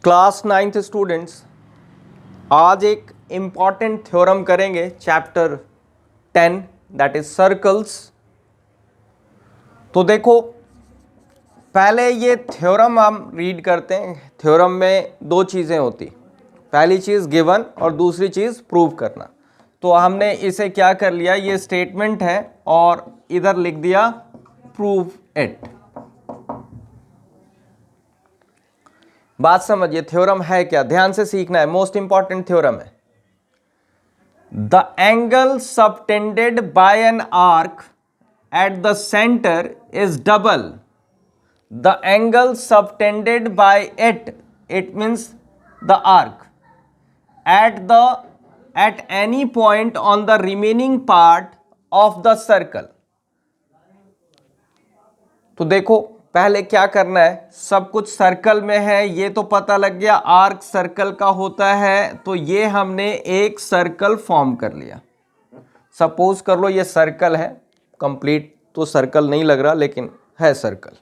Class 9th students, आज एक important theorem करेंगे चैप्टर 10 दैट इज सर्कल्स। तो देखो, पहले ये थ्योरम हम रीड करते हैं। थ्योरम में दो चीज़ें होती, पहली चीज़ गिवन और दूसरी चीज़ प्रूव करना। तो हमने इसे क्या कर लिया, ये स्टेटमेंट है और इधर लिख दिया प्रूव इट। बात समझिए, थ्योरम है क्या, ध्यान से सीखना है, मोस्ट इंपॉर्टेंट थ्योरम है। The angle subtended by an arc at the centre is double the angle subtended by it means the arc at any point on the remaining part of the circle। तो देखो, पहले क्या करना है, सब कुछ circle में है ये तो पता लग गया, आर्क सर्कल का होता है। तो ये हमने एक सर्कल फॉर्म कर लिया। सपोज कर लो ये सर्कल है, कंप्लीट तो सर्कल नहीं लग रहा लेकिन है सर्कल।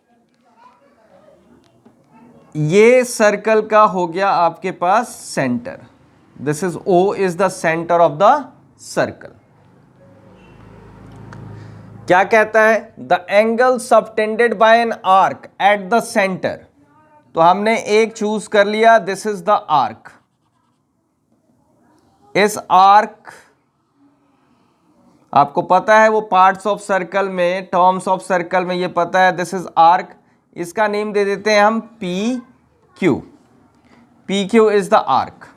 ये सर्कल का हो गया आपके पास centre. This is O is the centre of the circle. क्या कहता है, the angle subtended by an arc at the centre. तो हमने एक चूज कर लिया, दिस इज द आर्क। इस आर्क, आपको पता है वो पार्ट्स ऑफ सर्कल में, टर्म्स ऑफ सर्कल में ये पता है, दिस इज आर्क। इसका नेम दे देते हैं हम P Q. P Q is the arc.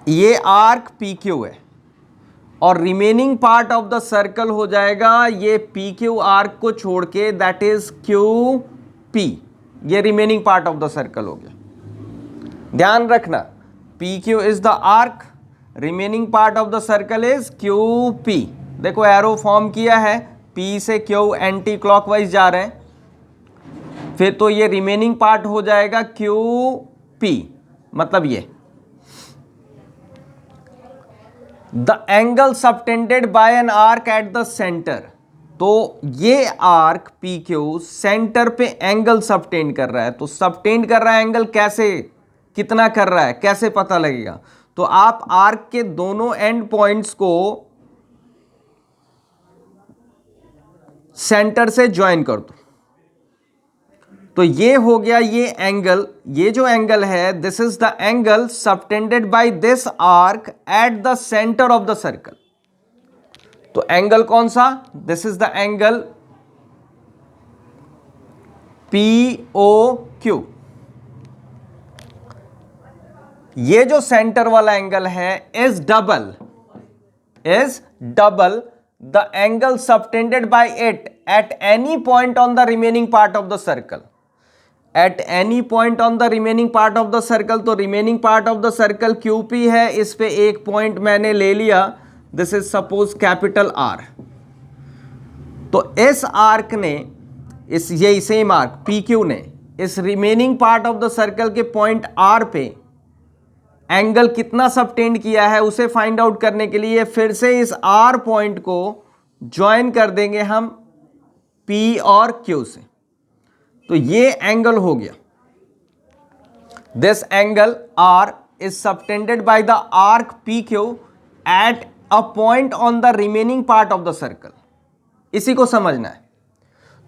ये आर्क पी क्यू है और remaining part of the circle हो जाएगा ये पी क्यू आर्क को छोड़ के, दैट इज क्यू पी। ये remaining part of the circle हो गया। ध्यान रखना, P Q is the arc, remaining part of the circle is Q P. देखो एरो फॉर्म किया है, पी से क्यू एंटी क्लॉकवाइज जा रहे हैं, फिर तो ये रिमेनिंग पार्ट हो जाएगा क्यू पी। मतलब ये the angle subtended by an arc at the centre. तो ये आर्क पी क्यू सेंटर पे एंगल सबटेंड कर रहा है। तो सबटेंड कर रहा है एंगल, कैसे, कितना कर रहा है, कैसे पता लगेगा। तो आप आर्क के दोनों एंड पॉइंट्स को सेंटर से ज्वाइन कर दो। तो ये हो गया ये एंगल। ये जो एंगल है, this is the angle subtended by this arc at the centre of the circle. तो एंगल कौन सा, this is the angle P O Q. ये जो सेंटर वाला एंगल है is double the angle subtended by it at any point on the remaining part of the circle. At any point on the remaining part of the circle. तो remaining part of the circle QP है, इस पे एक point मैंने ले लिया, this is suppose capital R। तो इस आर्क ने, इस यही सेम आर्क PQ ने इस remaining part of the circle के पॉइंट R पे एंगल कितना सबटेंड किया है उसे फाइंड आउट करने के लिए फिर से इस R पॉइंट को ज्वाइन कर देंगे हम P और Q से। तो ये एंगल हो गया, this angle R is subtended by the arc PQ at a point on the remaining part of the circle. इसी को समझना है।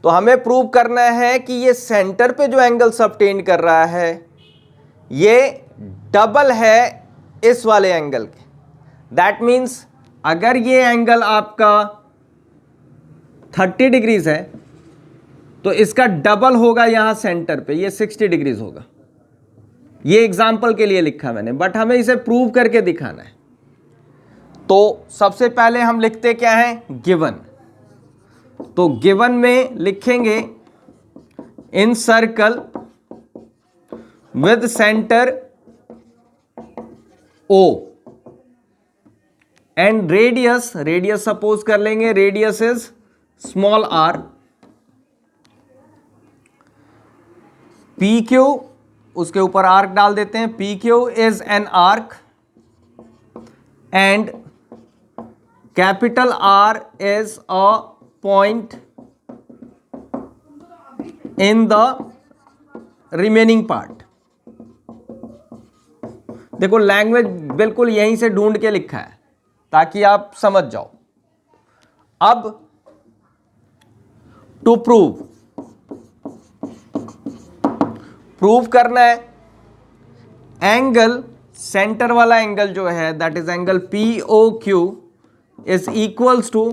तो हमें प्रूव करना है कि ये सेंटर पे जो एंगल सबटेंड कर रहा है ये डबल है इस वाले एंगल के। दैट मीन्स अगर ये एंगल आपका 30 डिग्रीज है तो इसका डबल होगा यहां सेंटर पे, ये 60 डिग्रीज होगा। ये एग्जाम्पल के लिए लिखा मैंने, बट हमें इसे प्रूव करके दिखाना है। तो सबसे पहले हम लिखते क्या है, गिवन। तो गिवन में लिखेंगे in circle with centre O and radius suppose कर लेंगे, radius is small r। PQ, उसके ऊपर आर्क डाल देते हैं, PQ is an arc and capital R is a point in the remaining part. देखो लैंग्वेज बिल्कुल यहीं से ढूंढ के लिखा है ताकि आप समझ जाओ। अब टू प्रूव करना है एंगल, सेंटर वाला एंगल जो है that is angle POQ is equals to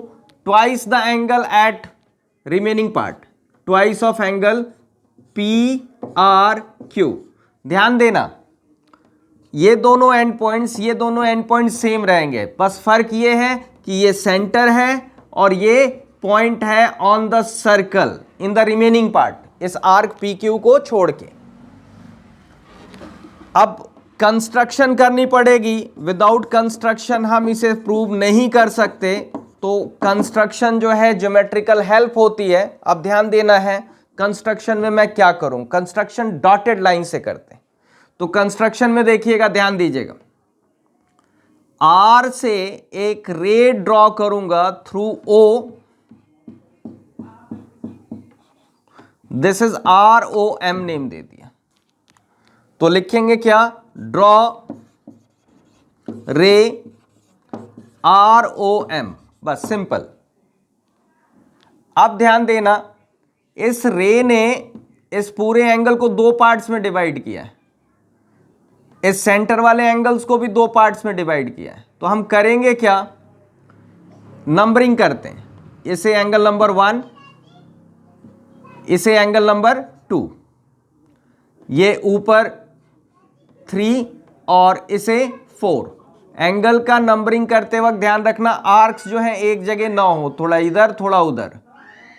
twice the angle at remaining part, twice of angle PRQ। ध्यान देना ये दोनों एंड पॉइंट्स सेम रहेंगे, बस फर्क ये है कि ये सेंटर है और ये पॉइंट है on the circle in the remaining part, इस आर्क PQ को छोड़ के। अब कंस्ट्रक्शन करनी पड़ेगी, विदाउट कंस्ट्रक्शन हम इसे प्रूव नहीं कर सकते, तो कंस्ट्रक्शन जो है ज्योमेट्रिकल हेल्प होती है। अब ध्यान देना है कंस्ट्रक्शन में मैं क्या करूं, कंस्ट्रक्शन डॉटेड लाइन से करते हैं। तो कंस्ट्रक्शन में देखिएगा, ध्यान दीजिएगा, R से एक रे ड्रॉ करूंगा through O, this is ROM name दे दिया, तो लिखेंगे क्या, ड्रॉ रे ROM, बस सिंपल। अब ध्यान देना इस रे ने इस पूरे एंगल को दो पार्ट्स में डिवाइड किया है, इस सेंटर वाले एंगल्स को भी दो पार्ट्स में डिवाइड किया है। तो हम करेंगे क्या, नंबरिंग करते हैं, इसे एंगल नंबर 1, इसे एंगल नंबर 2, ये ऊपर 3 और इसे 4। एंगल का नंबरिंग करते वक्त ध्यान रखना आर्क्स जो है एक जगह ना हो, थोड़ा इधर थोड़ा उधर,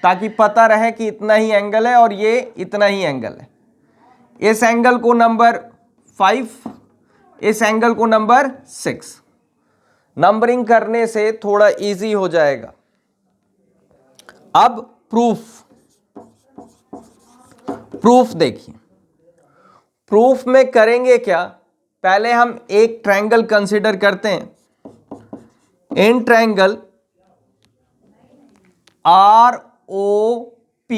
ताकि पता रहे कि इतना ही एंगल है और ये इतना ही एंगल है। इस एंगल को नंबर 5, इस एंगल को नंबर 6। नंबरिंग करने से थोड़ा इजी हो जाएगा। अब प्रूफ देखिए, प्रूफ में करेंगे क्या, पहले हम एक ट्रायंगल कंसीडर करते हैं। In triangle ROP,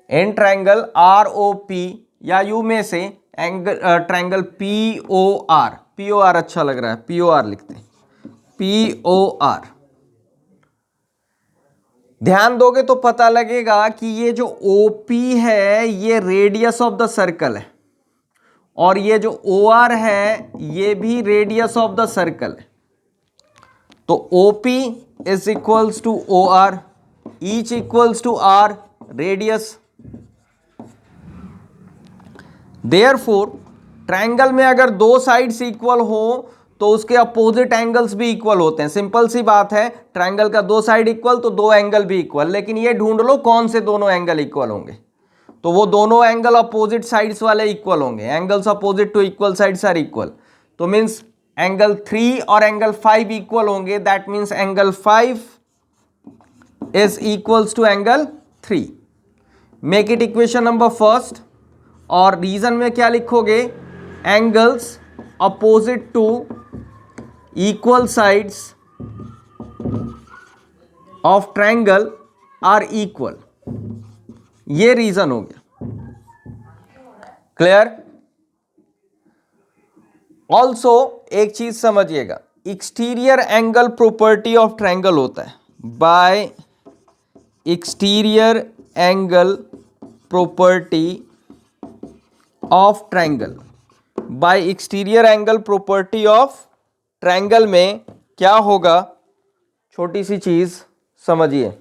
in triangle ROP या यू में से एंगल ट्रायंगल POR अच्छा लग रहा है, POR लिखते हैं, POR। ध्यान दोगे तो पता लगेगा कि ये जो OP है ये रेडियस ऑफ द सर्कल है और ये जो OR है ये भी रेडियस ऑफ द सर्कल है। तो OP is equals to OR, each equals to R radius. Therefore triangle में अगर दो साइड्स इक्वल हो तो उसके अपोजिट एंगल्स भी इक्वल होते हैं। सिंपल सी बात है, ट्रायंगल का दो साइड इक्वल तो दो एंगल भी इक्वल, लेकिन ये ढूंढ लो कौन से दोनों एंगल इक्वल होंगे। तो वो दोनों एंगल अपोजिट साइड्स वाले इक्वल होंगे, angles opposite to equal sides are equal. तो मींस एंगल 3 और एंगल 5 इक्वल होंगे, that means angle 5 is equals to angle 3। Make it equation number first, और रीजन में क्या लिखोगे, angles opposite to equal sides of triangle are equal, ये reason हो गया। क्लियर? ऑल्सो एक चीज समझिएगा, exterior angle property of triangle होता है, bye exterior angle property of triangle, bye exterior angle property of triangle में क्या होगा, छोटी सी चीज समझिए।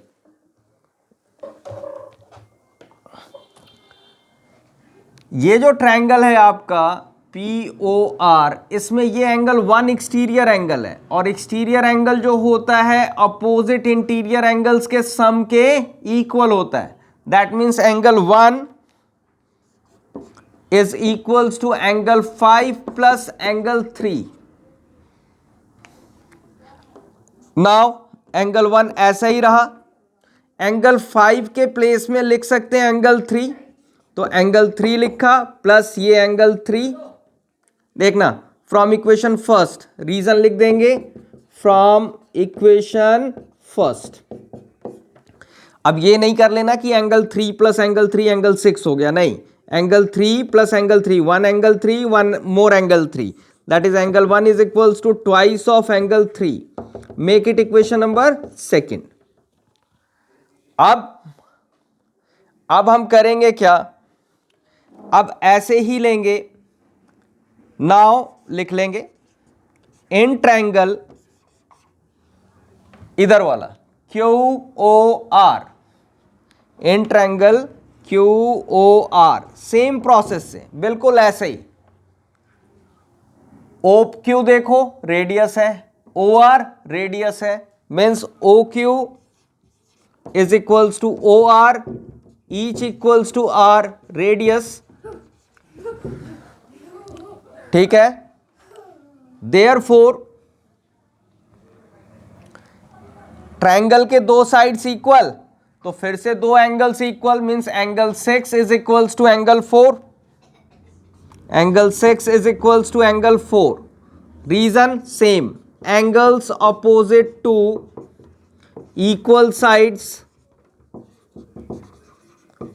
ये जो ट्रायंगल है आपका POR, इसमें ये एंगल 1 एक्सटीरियर एंगल है, और एक्सटीरियर एंगल जो होता है अपोजिट इंटीरियर एंगल्स के सम के इक्वल होता है। That means angle 1 is equals to angle 5 plus angle 3। Now angle 1 ऐसा ही रहा, एंगल 5 के प्लेस में लिख सकते हैं एंगल 3, तो एंगल 3 लिखा प्लस ये एंगल 3। देखना फ्रॉम इक्वेशन फर्स्ट, रीजन लिख देंगे फ्रॉम इक्वेशन फर्स्ट। अब ये नहीं कर लेना कि एंगल 3 प्लस एंगल 3 एंगल 6 हो गया, नहीं, angle 3 plus angle 3, one angle 3, one more angle 3, that is angle 1 is equals to twice of angle 3. Make it equation number second. अब हम करेंगे क्या, अब ऐसे ही लेंगे, नाउ लिख लेंगे इन ट्रायंगल इधर वाला QOR, in triangle QOR, same process से बिल्कुल ऐसे ही. OQ देखो रेडियस है, OR रेडियस है, means OQ is equals to OR, each equals to R radius. ठीक है, देयरफॉर ट्रायंगल के दो साइड्स इक्वल, तो फिर से दो angles equal, means angle 6 is equals to angle 4, angle 6 is equals to angle 4. Reason same, angles opposite to equal sides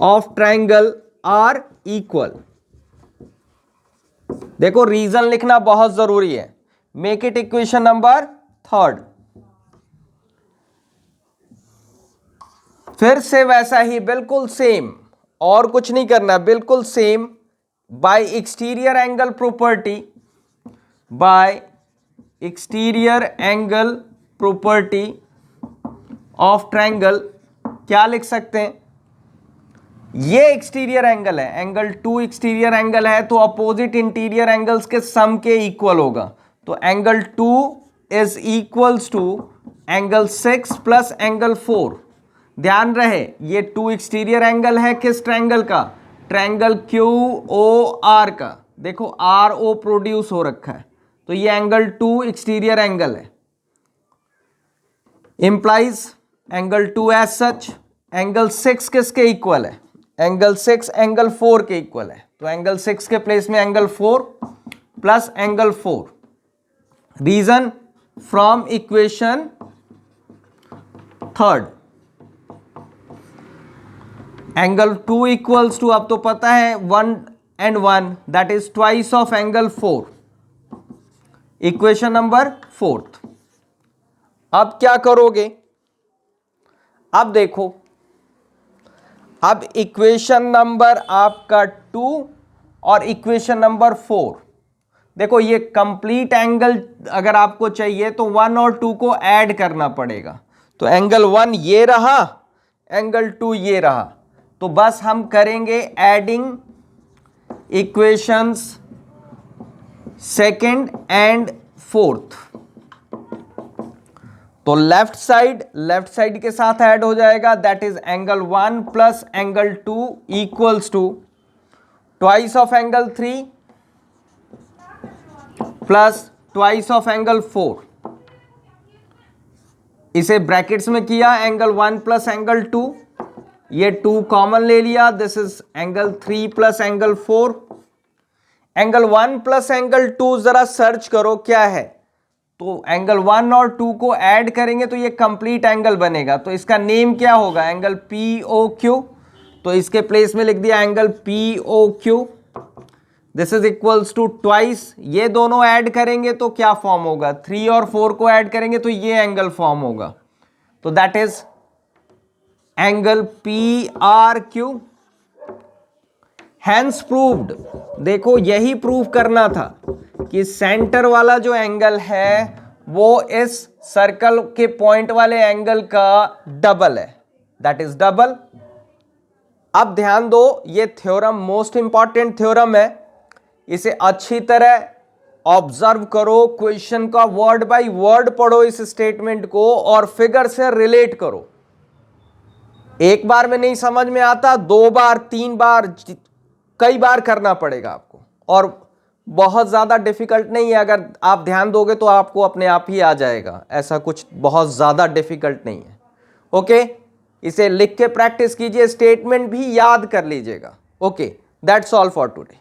of triangle are equal. देखो reason लिखना बहुत जरूरी है. Make it equation number third. फिर से वैसा ही बिल्कुल सेम, और कुछ नहीं करना, बिल्कुल same. Bye exterior angle property, bye exterior angle property of triangle क्या लिख सकते हैं, ये एक्सटीरियर एंगल है, एंगल 2 एक्सटीरियर एंगल है, तो अपोजिट इंटीरियर एंगल्स के सम के इक्वल होगा. तो angle 2 is equals to angle 6 plus angle 4. ध्यान रहे ये 2 एक्सटीरियर एंगल है किस ट्रायंगल का, ट्रायंगल QOR का. देखो RO प्रोड्यूस हो रखा है, तो ये एंगल 2 एक्सटीरियर एंगल है. Implies angle 2 as such. Angle 6 किसके इक्वल है, एंगल 6 एंगल 4 के इक्वल है, तो एंगल 6 के प्लेस में angle 4 plus angle 4. Reason from equation third, angle 2 equals to, अब तो पता है 1 and 1, that is twice of angle 4. Equation number fourth. अब क्या करोगे, अब देखो, अब इक्वेशन नंबर आपका 2 और इक्वेशन नंबर 4, देखो ये कंप्लीट एंगल अगर आपको चाहिए तो 1 और 2 को ऐड करना पड़ेगा. तो एंगल 1 ये रहा, एंगल 2 ये रहा, तो बस हम करेंगे adding equations second and fourth. तो लेफ्ट साइड के साथ ऐड हो जाएगा, that is angle 1 plus angle 2 equals to twice of angle 3 plus twice of angle 4. इसे ब्रैकेट्स में किया, एंगल 1 प्लस एंगल 2, ये 2 कॉमन ले लिया, this is angle 3 plus angle 4. Angle 1 plus angle 2 जरा सर्च करो क्या है, तो एंगल 1 और 2 को ऐड करेंगे तो ये कंप्लीट एंगल बनेगा. तो इसका नेम क्या होगा, एंगल POQ. तो इसके प्लेस में लिख दिया angle POQ. This is equals to twice, ये दोनों ऐड करेंगे तो क्या फॉर्म होगा, 3 और 4 को ऐड करेंगे तो ये एंगल फॉर्म होगा. तो that is angle PRQ. Hence proved. देखो यही प्रूव करना था कि सेंटर वाला जो एंगल है वो इस सर्कल के पॉइंट वाले एंगल का डबल है, दैट इज डबल. अब ध्यान दो, ये थ्योरम मोस्ट इंपॉर्टेंट थ्योरम है, इसे अच्छी तरह ऑब्जर्व करो, क्वेश्चन का वर्ड बाय वर्ड पढ़ो इस स्टेटमेंट को और फिगर से रिलेट करो. एक बार में नहीं समझ में आता, 2 बार 3 बार कई बार करना पड़ेगा आपको, और बहुत ज़्यादा डिफिकल्ट नहीं है. अगर आप ध्यान दोगे तो आपको अपने आप ही आ जाएगा, ऐसा कुछ बहुत ज़्यादा डिफिकल्ट नहीं है. ओके, इसे लिख के प्रैक्टिस कीजिए, स्टेटमेंट भी याद कर लीजिएगा. Okay, that's all for today.